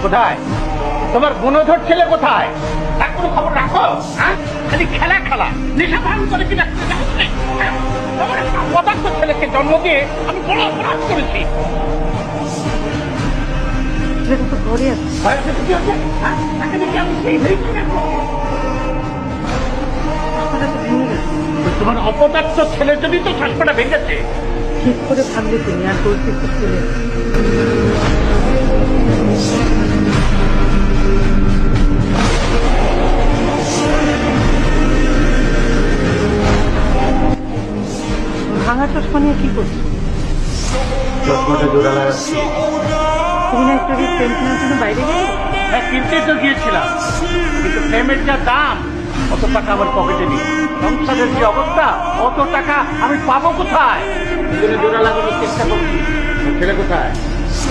কোথায় তোমার গুণধর ছেলে কোথায়? তার কোনো খবর রাখো? হ্যাঁ, খালি খেলা খেলা, নেশা ভাঙ করে কিনা তোমার একটা অপদার্থ ছেলেকে জন্ম দিয়ে আমি বড় অপরাধ করেছি। ঘরে আছে। হ্যাঁ, তাকে দেখে আমি সেই ভেঙে গেছি। তোমার অপদার্থ ছেলের জন্যই তো শ্বাসটা ভেঙেছে। ঠিক করে ভাবলে তুমি আর বলতে চলে ভাঙা চশমা নিয়ে কি করছো? চশমাটা জোড়া লাগাচ্ছি। তুমি না একটু প্রেম কেনার জন্য বাইরে গেলে? হ্যাঁ, কিনতেই তো গিয়েছিলাম, কিন্তু প্রেমের যা দাম অত টাকা আমার পকেটে নেই। সংসারের যে অবস্থা, অত টাকা আমি পাবো কোথায়? জোড়া লাগানোর চেষ্টা করছি। ছেলে কোথায়?